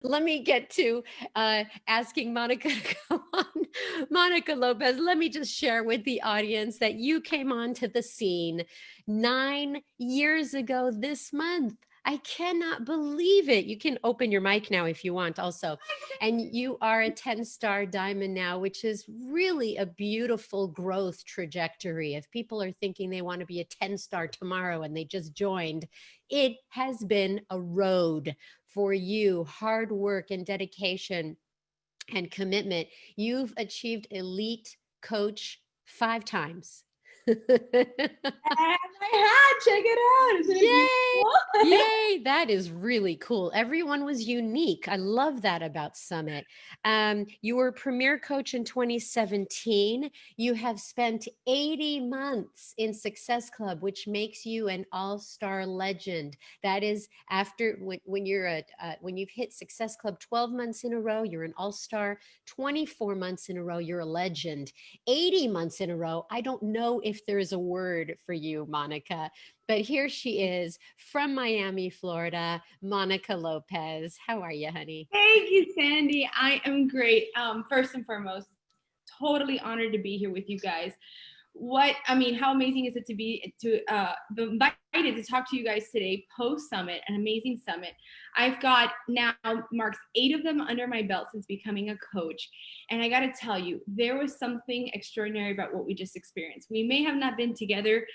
let me get to asking Monica to come on. Monica Lopez, let me just share with the audience that you came onto the scene 9 years ago this month. I cannot believe it. You can open your mic now if you want, also. And you are a 10-star diamond now, which is really a beautiful growth trajectory. If people are thinking they want to be a 10-star tomorrow and they just joined, it has been a road for you, hard work and dedication and commitment. You've achieved elite coach 5 times. And my hat, check it out. Isn't it Yay! beautiful? Yay! That is really cool. Everyone was unique. I love that about Summit. You were premier coach in 2017. You have spent 80 months in Success Club, which makes you an all-star legend. That is after when you're when you've hit Success Club 12 months in a row, you're an all-star. 24 months in a row, you're a legend. 80 months in a row, I don't know if there is a word for you, Monica. But here she is from Miami, Florida, Monica Lopez. How are you, honey? Thank you, Sandy. I am great. First and foremost, totally honored to be here with you guys. How amazing is it to be invited to talk to you guys today post summit, an amazing summit. I've got now marks 8 of them under my belt since becoming a coach, and I got to tell you, there was something extraordinary about what we just experienced. We may have not been together,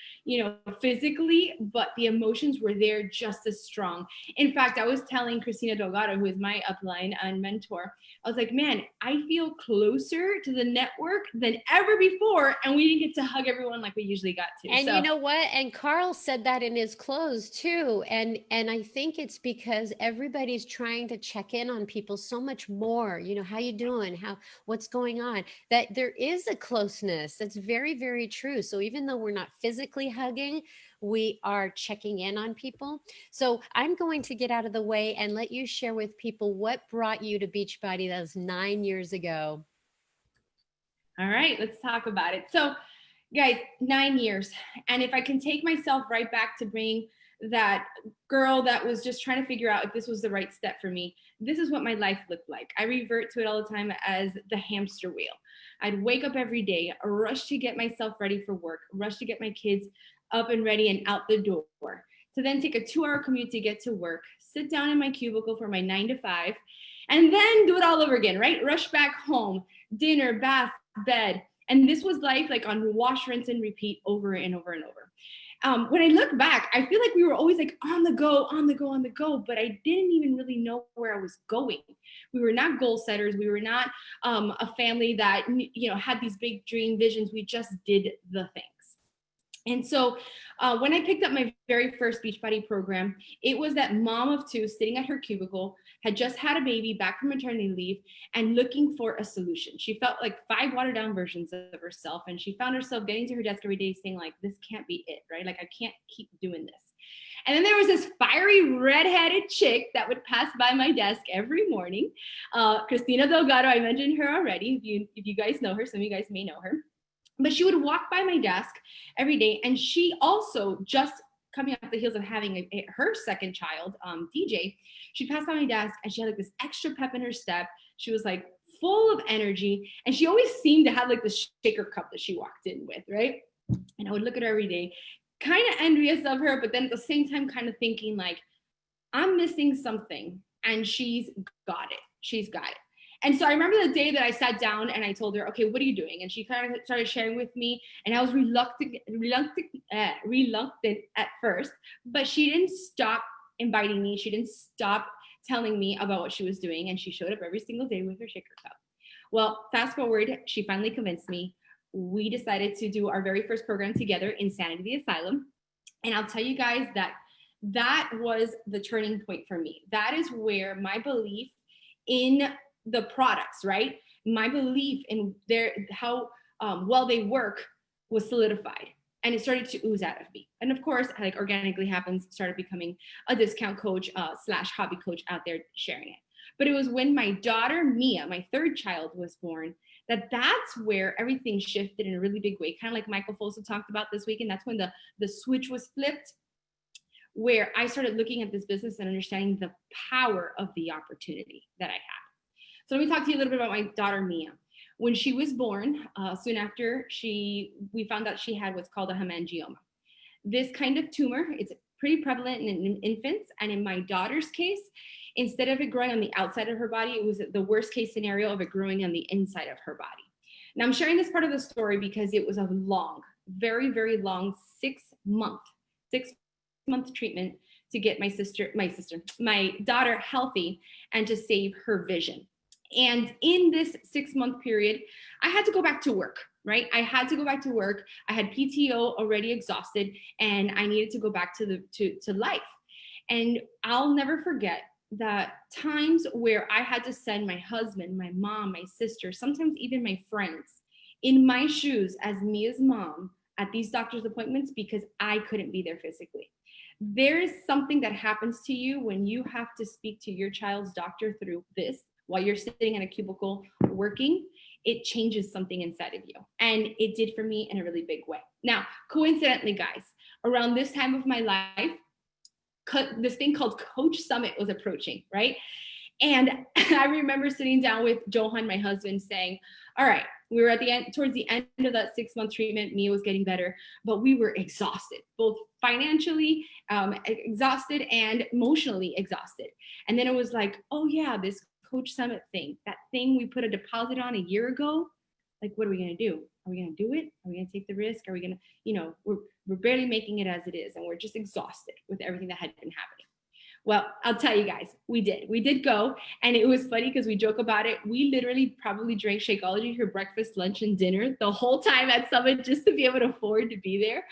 physically, but the emotions were there just as strong. In fact, I was telling Christina Delgado, who is my upline and mentor, I was like, man, I feel closer to the network than ever before, and we didn't get to hug everyone like we usually got to. And you know what? And Carl said that in his close too. And I think it's because everybody's trying to check in on people so much more. How you doing? What's going on? That there is a closeness. That's very, very true. So even though we're not physically hugging, we are checking in on people. So I'm going to get out of the way and let you share with people what brought you to Beachbody. That was 9 years ago. All right, let's talk about it. So, guys, 9 years. And if I can take myself right back to being that girl that was just trying to figure out if this was the right step for me, this is what my life looked like. I revert to it all the time as the hamster wheel. I'd wake up every day, rush to get myself ready for work, rush to get my kids up and ready and out the door, to then take a 2-hour commute to get to work, sit down in my cubicle for my 9 to 5, and then do it all over again, right? Rush back home, dinner, bath, bed. And this was life like on wash, rinse, and repeat over and over and over. When I look back, I feel like we were always like on the go, on the go, on the go, but I didn't even really know where I was going. We were not goal setters. We were not a family that had these big dream visions. We just did the things. And so when I picked up my very first Beachbody program, it was that mom of 2 sitting at her cubicle, had just had a baby back from maternity leave and looking for a solution. She felt like 5 watered down versions of herself, and she found herself getting to her desk every day saying like, this can't be it, right? Like I can't keep doing this. And then there was this fiery redheaded chick that would pass by my desk every morning. Christina Delgado, I mentioned her already. If you guys know her, some of you guys may know her. But she would walk by my desk every day, and she also just coming off the heels of having her second child, DJ, she'd pass by my desk and she had like this extra pep in her step. She was like full of energy, and she always seemed to have like this shaker cup that she walked in with, right? And I would look at her every day, kind of envious of her, but then at the same time kind of thinking like, I'm missing something and she's got it. She's got it. And so I remember the day that I sat down and I told her, okay, what are you doing? And she kind of started sharing with me, and I was reluctant at first, but she didn't stop inviting me. She didn't stop telling me about what she was doing. And she showed up every single day with her shaker cup. Well, fast forward, she finally convinced me. We decided to do our very first program together, Insanity the Asylum. And I'll tell you guys that was the turning point for me. That is where my belief in the products, right? My belief in how well they work was solidified, and it started to ooze out of me. And of course, like organically happens, started becoming a discount coach / hobby coach out there sharing it. But it was when my daughter Mia, my third child, was born, that's where everything shifted in a really big way. Kind of like Michael Fosa talked about this week, and that's when the switch was flipped. where I started looking at this business and understanding the power of the opportunity that I had. So let me talk to you a little bit about my daughter, Mia. When she was born, soon after, we found out she had what's called a hemangioma. This kind of tumor, it's pretty prevalent in infants. And in my daughter's case, instead of it growing on the outside of her body, it was the worst case scenario of it growing on the inside of her body. Now I'm sharing this part of the story because it was a long, very, very long 6 month treatment to get my daughter healthy and to save her vision. And in this 6 month period, I had to go back to work, right? I had to go back to work. I had PTO already exhausted, and I needed to go back to life. And I'll never forget the times where I had to send my husband, my mom, my sister, sometimes even my friends in my shoes as Mia's mom at these doctor's appointments because I couldn't be there physically. There is something that happens to you when you have to speak to your child's doctor through this while you're sitting in a cubicle working. It changes something inside of you. And it did for me in a really big way. Now, coincidentally, guys, around this time of my life, this thing called Coach Summit was approaching, right? And I remember sitting down with Johan, my husband, saying, all right, we were at the end, towards the end of that 6 month treatment. Mia was getting better, but we were exhausted, both financially exhausted and emotionally exhausted. And then it was like, oh yeah, this Coach Summit thing, that thing we put a deposit on a year ago. Like, what are we going to do? Are we going to do it? Are we going to take the risk? Are we going to, we're barely making it as it is. And we're just exhausted with everything that had been happening. Well, I'll tell you guys, we did go. And it was funny because we joke about it. We literally probably drank Shakeology for breakfast, lunch, and dinner the whole time at Summit just to be able to afford to be there.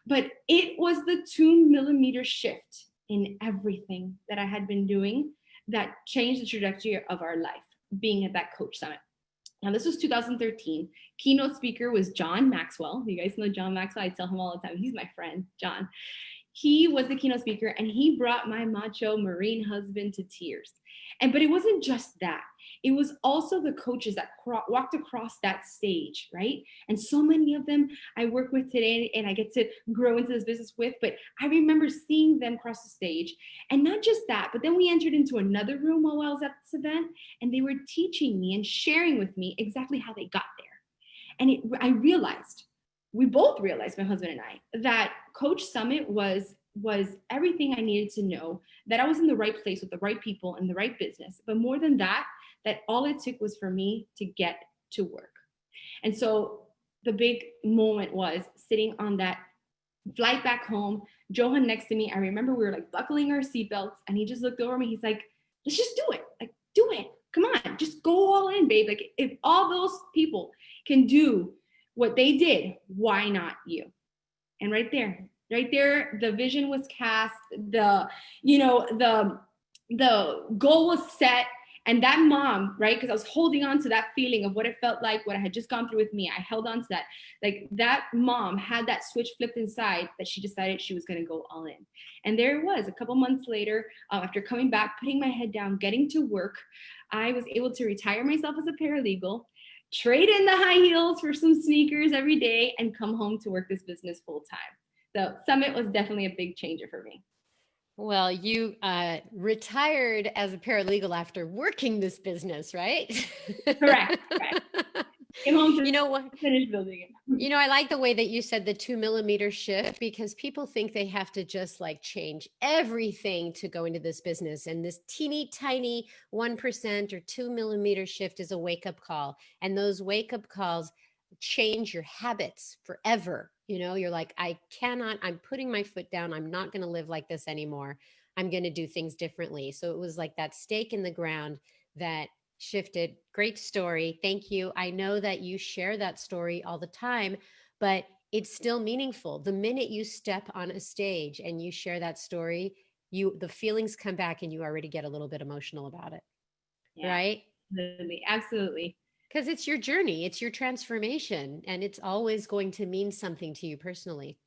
But it was the 2 millimeter shift in everything that I had been doing that changed the trajectory of our life, being at that Coach Summit. Now, this was 2013. Keynote speaker was John Maxwell. You guys know John Maxwell. I tell him all the time. He's my friend, John. He was the keynote speaker, and he brought my macho Marine husband to tears. But it wasn't just that. It was also the coaches that walked across that stage, right? And so many of them I work with today and I get to grow into this business with, but I remember seeing them cross the stage. And not just that, but then we entered into another room while I was at this event, and they were teaching me and sharing with me exactly how they got there. And we both realized, my husband and I, that Coach Summit was everything I needed to know, that I was in the right place with the right people and the right business. But more than that, that all it took was for me to get to work. And so the big moment was sitting on that flight back home, Johan next to me. I remember we were like buckling our seatbelts, and he just looked over me. He's like, let's just do it. Like, do it. Come on, just go all in, babe. Like, if all those people can do what they did, why not you? And right there, the vision was cast, the goal was set. And that mom, right? Because I was holding on to that feeling of what it felt like, what I had just gone through with me. I held on to that. Like, that mom had that switch flipped inside that she decided she was going to go all in. And there it was, a couple months later, after coming back, putting my head down, getting to work, I was able to retire myself as a paralegal, trade in the high heels for some sneakers every day, and come home to work this business full time. So Summit was definitely a big changer for me. Well, you retired as a paralegal after working this business, right? Correct. Came home to you know what? Finish building it. I like the way that you said the 2 millimeter shift, because people think they have to just like change everything to go into this business. And this teeny tiny 1% or 2 millimeter shift is a wake up call. And those wake up calls change your habits forever. You're like, I'm putting my foot down. I'm not going to live like this anymore. I'm going to do things differently. So it was like that stake in the ground that shifted. Great story. Thank you. I know that you share that story all the time, but it's still meaningful. The minute you step on a stage and you share that story, the feelings come back and you already get a little bit emotional about it. Yeah, right? Absolutely. Because it's your journey, it's your transformation, and it's always going to mean something to you personally.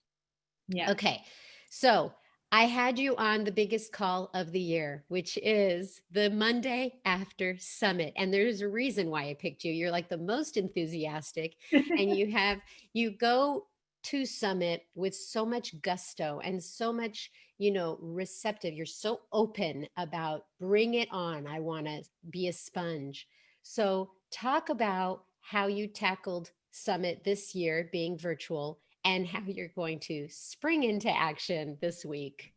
Yeah. Okay. So I had you on the biggest call of the year, which is the Monday after Summit. And there's a reason why I picked you. You're like the most enthusiastic, and you go to Summit with so much gusto and so much, receptive. You're so open about bring it on. I want to be a sponge. So, talk about how you tackled Summit this year being virtual and how you're going to spring into action this week.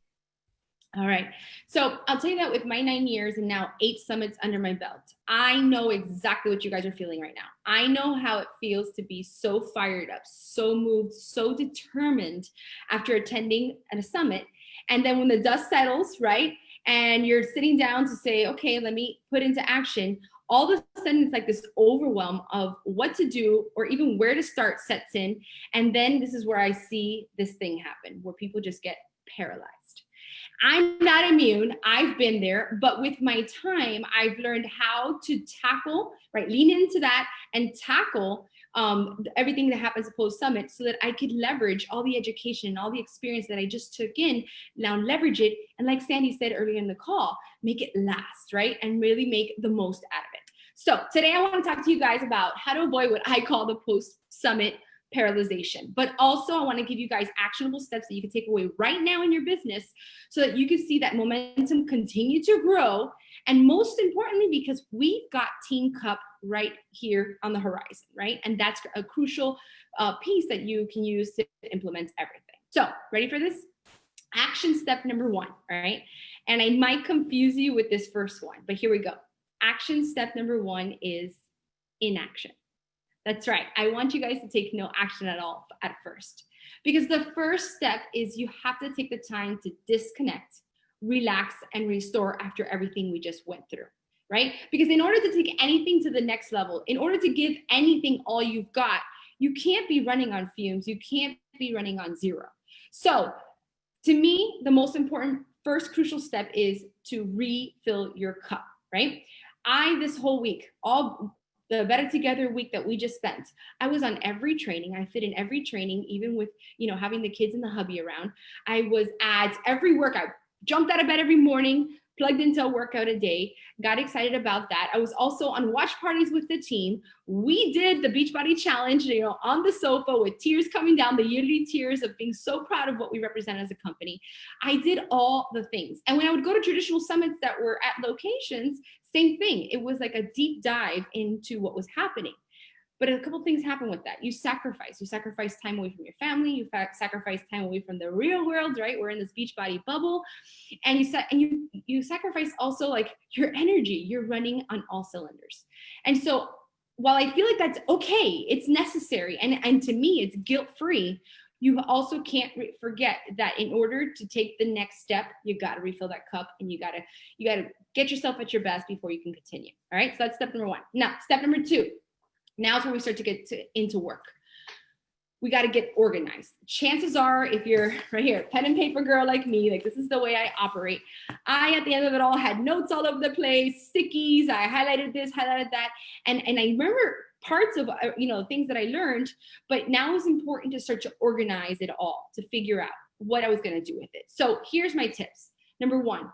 All right. So I'll tell you that with my 9 years and now 8 summits under my belt, I know exactly what you guys are feeling right now. I know how it feels to be so fired up, so moved, so determined after attending at a summit. And then when the dust settles, right, and you're sitting down to say, okay, let me put into action, all of a sudden it's like this overwhelm of what to do or even where to start sets in. And then this is where I see this thing happen, where people just get paralyzed. I'm not immune. I've been there, but with my time, I've learned how to tackle, right? Lean into that and tackle everything that happens post summit so that I could leverage all the education and all the experience that I just took in, now leverage it. And like Sandy said earlier in the call, make it last, right? And really make the most out of it. So today I want to talk to you guys about how to avoid what I call the post summit paralyzation. But also I want to give you guys actionable steps that you can take away right now in your business so that you can see that momentum continue to grow. And most importantly, because we've got Team Cup right here on the horizon, right? And that's a crucial piece that you can use to implement everything. So ready for this? Action step number 1, right? And I might confuse you with this first one, but here we go. Action step number 1 is inaction. That's right. I want you guys to take no action at all at first. Because the first step is you have to take the time to disconnect, relax, and restore after everything we just went through, right? Because in order to take anything to the next level, in order to give anything all you've got, you can't be running on fumes. You can't be running on zero. So to me, the most important first crucial step is to refill your cup, right? This whole week, all the Better Together week that we just spent, I was on every training. I fit in every training, even with, having the kids and the hubby around. I was at every workout, jumped out of bed every morning, plugged into a workout a day, got excited about that. I was also on watch parties with the team. We did the Beachbody Challenge, on the sofa with tears coming down, the yearly tears of being so proud of what we represent as a company. I did all the things. And when I would go to traditional summits that were at locations, same thing. It was like a deep dive into what was happening. But a couple things happen with that. You sacrifice time away from your family. You sacrifice time away from the real world, right? We're in this Beachbody bubble, and you sacrifice also like your energy. You're running on all cylinders, and so while I feel like that's okay, it's necessary, and to me, it's guilt-free. You also can't forget that in order to take the next step, you got to refill that cup, and you got to get yourself at your best before you can continue. All right, so that's step number 1. Now, step number 2. Now is when we start to get into work. We got to get organized. Chances are, if you're right here, pen and paper girl like me, like this is the way I operate. I, at the end of it all, had notes all over the place, stickies. I highlighted this, highlighted that. And I remember parts of, things that I learned, but now it's important to start to organize it all, to figure out what I was going to do with it. So here's my tips. Number 1,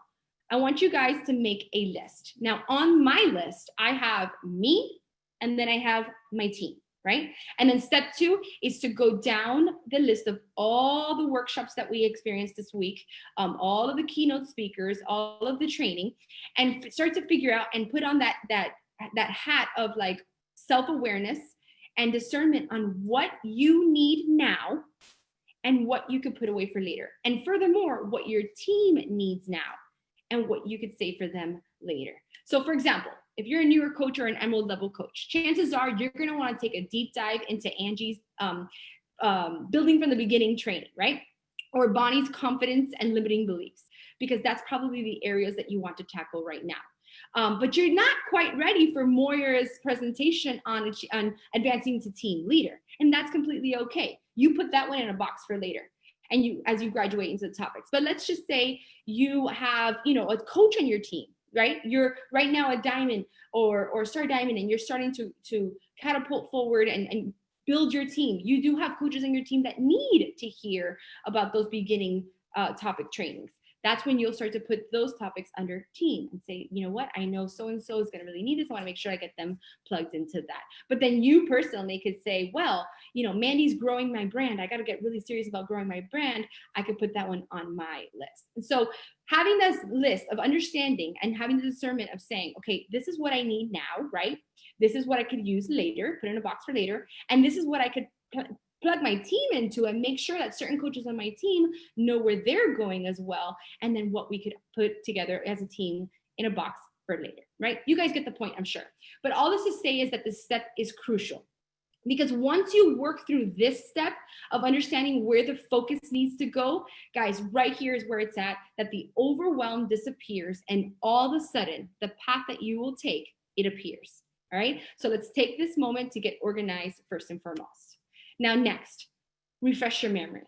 I want you guys to make a list. Now on my list, I have me, and then I have my team, right? And then step 2 is to go down the list of all the workshops that we experienced this week, all of the keynote speakers, all of the training, and start to figure out and put on that hat of like self-awareness and discernment on what you need now and what you could put away for later. And furthermore, what your team needs now and what you could save for them later. So for example, if you're a newer coach or an emerald level coach, chances are you're going to want to take a deep dive into Angie's building from the beginning training, right? Or Bonnie's confidence and limiting beliefs, because that's probably the areas that you want to tackle right now. But you're not quite ready for Moira's presentation on advancing to team leader. And that's completely okay. You put that one in a box for later, and as you graduate into the topics. But let's just say you have, a coach on your team, right? You're right now a diamond or star diamond, and you're starting to catapult forward and build your team. You do have coaches on your team that need to hear about those beginning topic trainings. That's when you'll start to put those topics under team and say, you know what, I know so-and-so is going to really need this. I want to make sure I get them plugged into that. But then you personally could say, well, Mandy's growing my brand. I got to get really serious about growing my brand. I could put that one on my list. And so having this list of understanding and having the discernment of saying, okay, this is what I need now, right? This is what I could use later, put in a box for later. And this is what I could plug my team into and make sure that certain coaches on my team know where they're going as well. And then what we could put together as a team in a box for later, right? You guys get the point, I'm sure. But all this to say is that this step is crucial. Because once you work through this step of understanding where the focus needs to go, guys, right here is where it's at, that the overwhelm disappears and all of a sudden the path that you will take, it appears. All right, so let's take this moment to get organized first and foremost. Now, next, refresh your memory.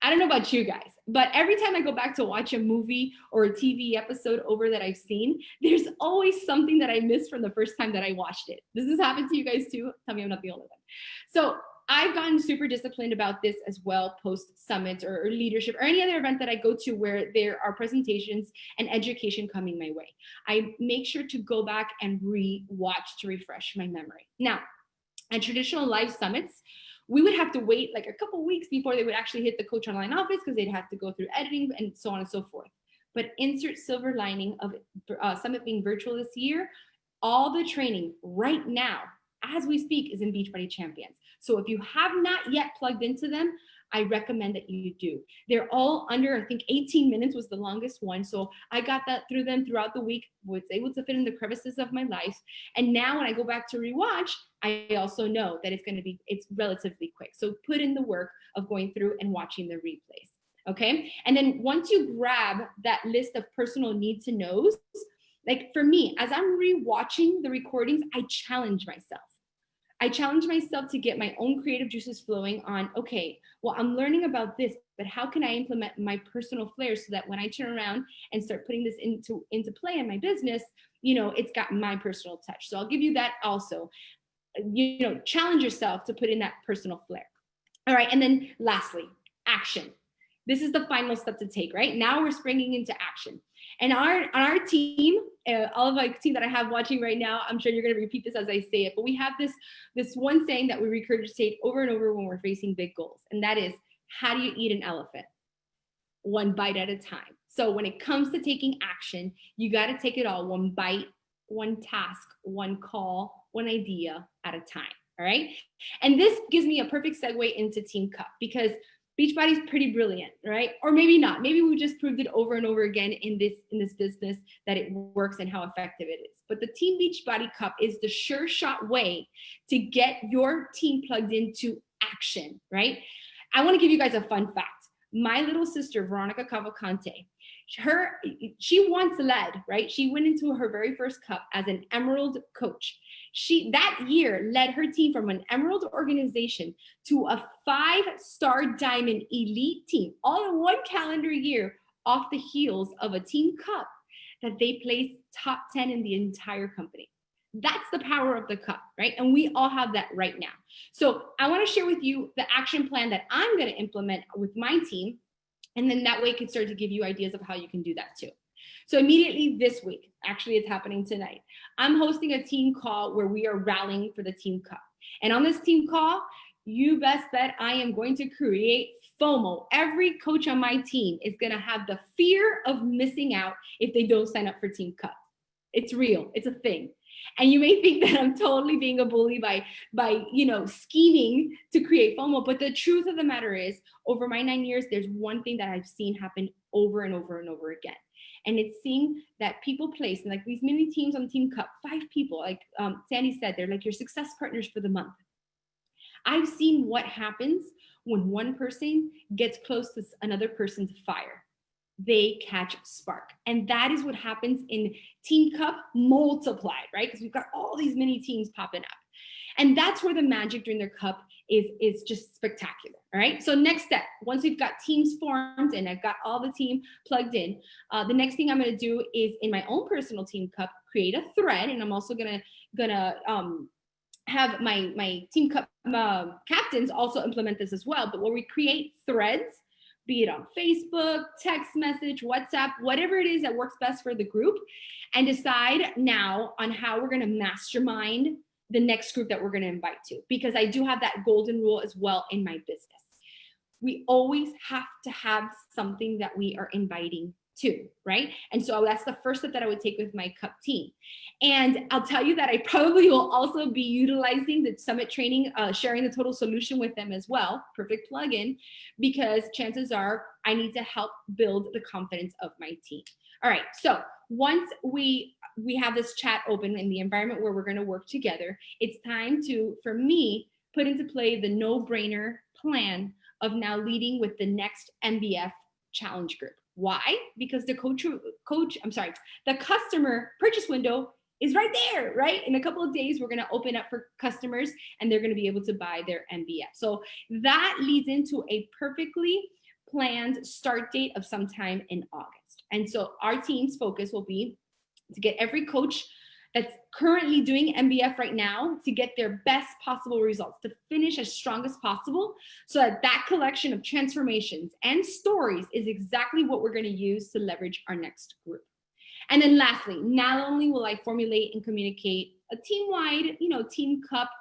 I don't know about you guys, but every time I go back to watch a movie or a TV episode over that I've seen, there's always something that I missed from the first time that I watched it. Does this happen to you guys too? Tell me I'm not the only one. So I've gotten super disciplined about this as well, post summits or leadership or any other event that I go to where there are presentations and education coming my way. I make sure to go back and re-watch to refresh my memory. Now, at traditional live summits, we would have to wait like a couple weeks before they would actually hit the Coach Online office because they'd have to go through editing and so on and so forth. But insert silver lining of Summit being virtual this year, all the training right now, as we speak, is in Beachbody Champions. So if you have not yet plugged into them, I recommend that you do. They're all under, I think 18 minutes was the longest one. So I got that through them throughout the week, was able to fit in the crevices of my life. And now when I go back to rewatch, I also know that it's relatively quick. So put in the work of going through and watching the replays. Okay. And then once you grab that list of personal need to knows, like for me, as I'm rewatching the recordings, I challenge myself. I challenge myself to get my own creative juices flowing on, okay, well, I'm learning about this, but how can I implement my personal flair so that when I turn around and start putting this into play in my business, it's got my personal touch. So I'll give you that also. Challenge yourself to put in that personal flair. All right. And then lastly, action. This is the final step to take, right? Now we're springing into action. And on our team, all of my team that I have watching right now, I'm sure you're going to repeat this as I say it, but we have this one saying that we regurgitate over and over when we're facing big goals. And that is, how do you eat an elephant? One bite at a time. So when it comes to taking action, you got to take it all one bite, one task, one call, one idea at a time. All right. And this gives me a perfect segue into Team Cup, because Beachbody's pretty brilliant, right? Or maybe not. Maybe we just proved it over and over again in this business that it works and how effective it is. But the Team Beachbody Cup is the sure shot way to get your team plugged into action, right? I want to give you guys a fun fact. My little sister, Veronica Cavalcante, she once led, right? She went into her very first cup as an Emerald coach. She that year led her team from an Emerald organization to a 5-star Diamond elite team, all in one calendar year, off the heels of a Team Cup that they placed top 10 in the entire company. That's the power of the cup, right? And we all have that right now. So I want to share with you the action plan that I'm going to implement with my team. And then that way it can start to give you ideas of how you can do that too. So immediately this week, actually it's happening tonight, I'm hosting a team call where we are rallying for the Team Cup. And on this team call, you best bet I am going to create FOMO. Every coach on my team is going to have the fear of missing out if they don't sign up for Team Cup. It's real. It's a thing. And you may think that I'm totally being a bully by scheming to create FOMO. But the truth of the matter is, over my 9 years, there's one thing that I've seen happen over and over and over again. And it's seeing that people place, and like these mini teams on Team Cup, 5 people, like Sandy said, they're like your success partners for the month. I've seen what happens when one person gets close to another person's fire. They catch spark. And that is what happens in Team Cup multiplied, right? Because we've got all these mini teams popping up. And that's where the magic during their cup is just spectacular, all right? So next step, once we've got teams formed and I've got all the team plugged in, the next thing I'm gonna do is in my own personal Team Cup, create a thread. And I'm also gonna have my Team Cup captains also implement this as well. But where we create threads be it on Facebook, text message, WhatsApp, whatever it is that works best for the group, and decide now on how we're going to mastermind the next group that we're going to invite to. Because I do have that golden rule as well in my business. We always have to have something that we are inviting to, right? And so that's the first step that I would take with my cup team. And I'll tell you that I probably will also be utilizing the summit training, sharing the total solution with them as well. Perfect plug-in, because chances are I need to help build the confidence of my team. All right, so once we have this chat open in the environment where we're going to work together, it's time to, for me, put into play the no-brainer plan of now leading with the next MBF challenge group. Why? Because the the customer purchase window is right there, right? In a couple of days, we're going to open up for customers and they're going to be able to buy their MBF. So that leads into a perfectly planned start date of sometime in August. And so our team's focus will be to get every coach that's currently doing MBF right now to get their best possible results, to finish as strong as possible, so that that collection of transformations and stories is exactly what we're going to use to leverage our next group. And then lastly, not only will I formulate and communicate a team-wide, team cup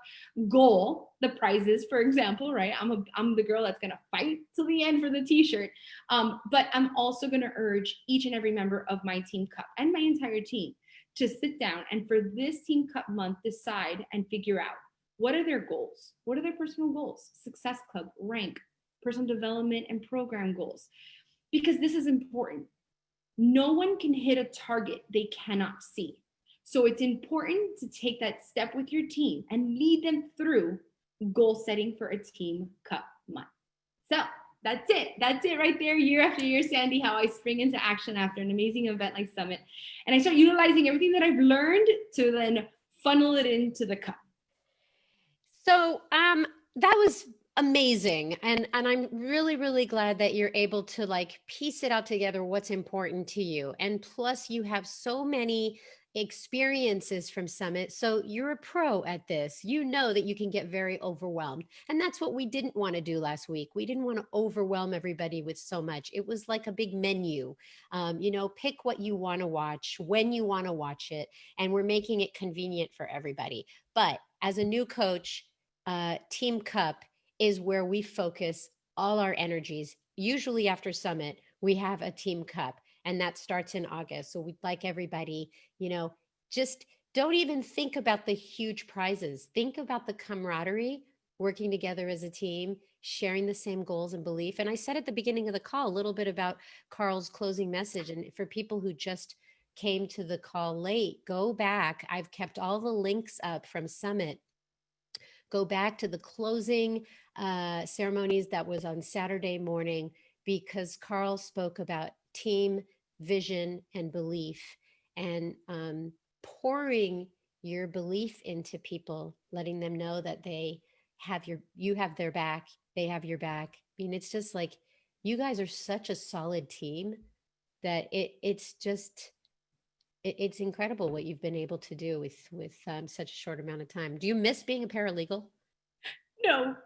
goal, the prizes, for example, right? I'm the girl that's gonna fight till the end for the t-shirt. But I'm also gonna urge each and every member of my team cup and my entire team to sit down and for this team cup month, decide and figure out what are their goals? What are their personal goals? Success club, rank, personal development, and program goals. Because this is important. No one can hit a target they cannot see. So it's important to take that step with your team and lead them through goal setting for a team cup month. So that's it. That's it right there, year after year, Sandy, how I spring into action after an amazing event like Summit. And I start utilizing everything that I've learned to then funnel it into the cup. So that was amazing. And I'm really glad that you're able to like piece it out together what's important to you. And plus you have so many experiences from Summit. So you're a pro at this. You know that you can get very overwhelmed. And that's what we didn't want to do last week. We didn't want to overwhelm everybody with so much. It was like a big menu. Pick what you want to watch, when you want to watch it. And we're making it convenient for everybody. But as a new coach, Team Cup is where we focus all our energies. Usually after Summit, we have a Team Cup, and that starts in August. So we'd like everybody, just don't even think about the huge prizes. Think about the camaraderie, working together as a team, sharing the same goals and belief. And I said at the beginning of the call a little bit about Carl's closing message. And for people who just came to the call late, go back. I've kept all the links up from Summit. Go back to the closing ceremonies that was on Saturday morning, because Carl spoke about team vision and belief, and pouring your belief into people, letting them know that you have their back, they have your back. I mean, it's just like, you guys are such a solid team that it's incredible what you've been able to do with such a short amount of time. Do you miss being a paralegal? No,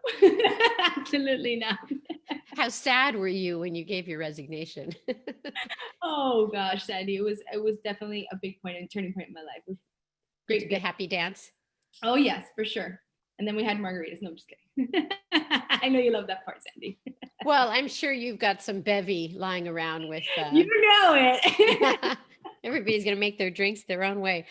absolutely not. How sad were you when you gave your resignation? Oh gosh, Sandy, it was definitely a big turning point in my life. It was great. Did you get happy dance? Oh yes, for sure. And then we had margaritas. No, I'm just kidding. I know you love that part, Sandy. Well, I'm sure you've got some bevy lying around with. You know it. Everybody's going to make their drinks their own way.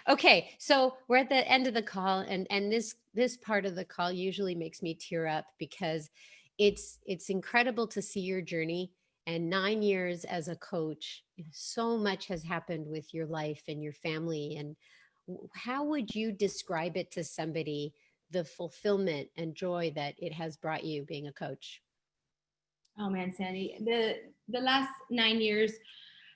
Okay, so we're at the end of the call, and this part of the call usually makes me tear up, because it's incredible to see your journey. And 9 years as a coach, so much has happened with your life and your family. And how would you describe it to somebody, the fulfillment and joy that it has brought you being a coach? Oh man, Sandy, the last 9 years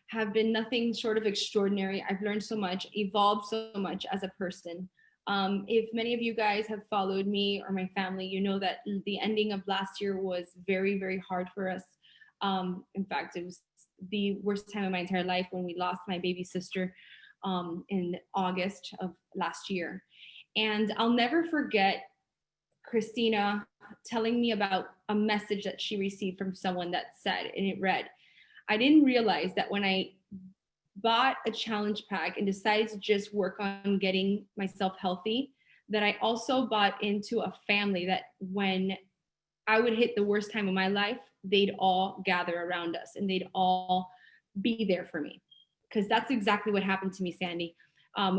have been nothing short of extraordinary. I've learned so much, evolved so much as a person. If many of you guys have followed me or my family, you know that the ending of last year was very, very hard for us. In fact, it was the worst time of my entire life when we lost my baby sister in August of last year. And I'll never forget Christina, telling me about a message that she received from someone that said, and it read, I didn't realize that when I bought a challenge pack and decided to just work on getting myself healthy, that I also bought into a family that when I would hit the worst time of my life, they'd all gather around us and they'd all be there for me. Because that's exactly what happened to me, Sandy.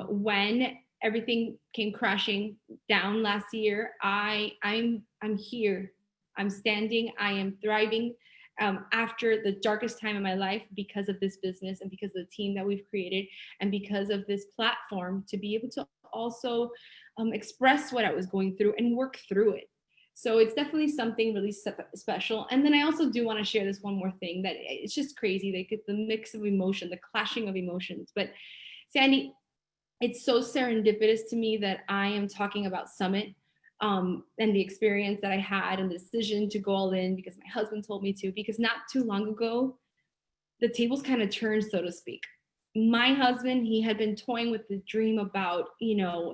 When everything came crashing down last year, I'm here. I'm standing. I am thriving after the darkest time of my life because of this business and because of the team that we've created and because of this platform to be able to also express what I was going through and work through it. So it's definitely something really special. And then I also do want to share this one more thing that it's just crazy. They get the mix of emotion, the clashing of emotions. But Sandy, it's so serendipitous to me that I am talking about Summit and the experience that I had and the decision to go all in because my husband told me to, because not too long ago, the tables kind of turned, so to speak. My husband, he had been toying with the dream about,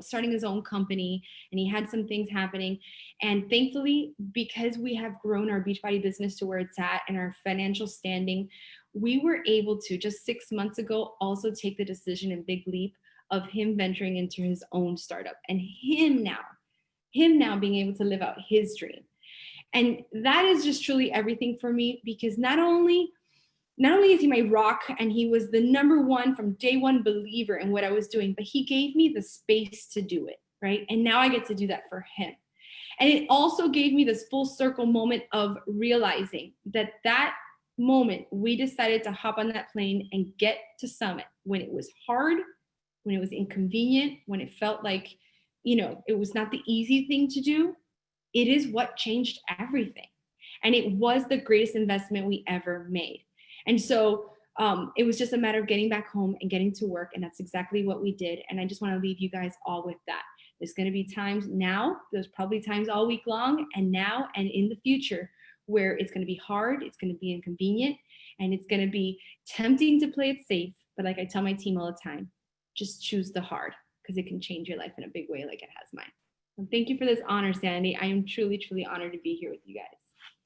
starting his own company, and he had some things happening. And thankfully, because we have grown our Beachbody business to where it's at and our financial standing, we were able to just 6 months ago also take the decision and big leap of him venturing into his own startup and him now being able to live out his dream. And that is just truly everything for me, because not only is he my rock and he was the number one from day one believer in what I was doing, but he gave me the space to do it, right? And now I get to do that for him. And it also gave me this full circle moment of realizing that moment we decided to hop on that plane and get to Summit when it was hard, when it was inconvenient, when it felt like, it was not the easy thing to do. It is what changed everything. And it was the greatest investment we ever made. And so it was just a matter of getting back home and getting to work. And that's exactly what we did. And I just want to leave you guys all with that. There's going to be times now, there's probably times all week long and now and in the future where it's going to be hard, it's going to be inconvenient, and it's going to be tempting to play it safe. But like I tell my team all the time, just choose the hard, because it can change your life in a big way like it has mine. And thank you for this honor, Sandy. I am truly, truly honored to be here with you guys.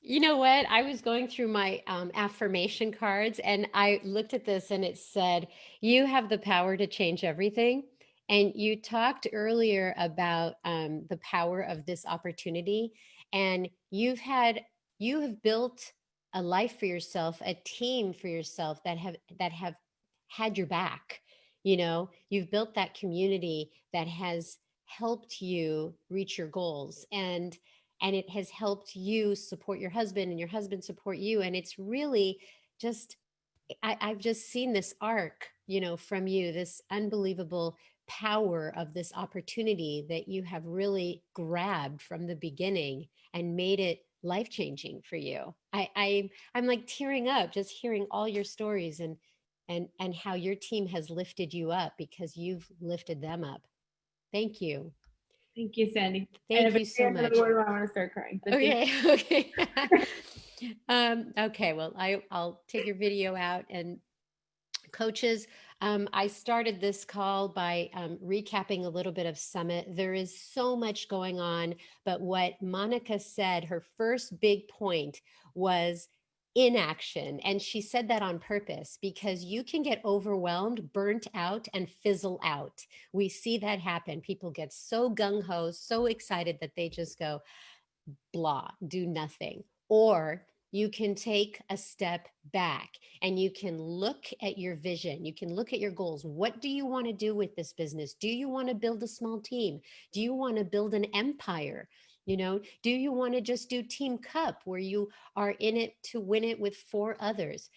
You know what? I was going through my affirmation cards and I looked at this and it said, you have the power to change everything. And you talked earlier about the power of this opportunity. And you have built a life for yourself, a team for yourself that have had your back. You've built that community that has helped you reach your goals. And it has helped you support your husband and your husband support you. And it's really just, I've just seen this arc, from you, this unbelievable power of this opportunity that you have really grabbed from the beginning and made it life-changing for you. I'm like tearing up just hearing all your stories and how your team has lifted you up because you've lifted them up. Thank you. Thank you, Sandy. Thank you so much. I want to start crying. Okay. Okay. Okay. Well, I'll take your video out. And coaches, I started this call by recapping a little bit of Summit. There is so much going on, but what Monica said, her first big point was inaction. And she said that on purpose because you can get overwhelmed, burnt out, and fizzle out. We see that happen. People get so gung-ho, so excited that they just go, blah, do nothing. Or you can take a step back and you can look at your vision. You can look at your goals. What do you want to do with this business? Do you want to build a small team? Do you want to build an empire? Do you want to just do Team Cup where you are in it to win it with 4 others?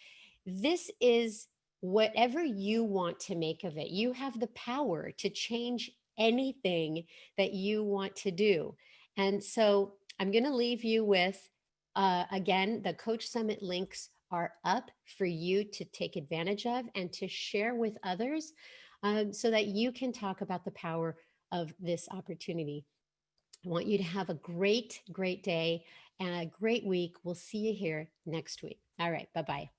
This is whatever you want to make of it. You have the power to change anything that you want to do. And so I'm going to leave you with, again, the Coach Summit links are up for you to take advantage of and to share with others so that you can talk about the power of this opportunity. I want you to have a great, great day and a great week. We'll see you here next week. All right. Bye-bye.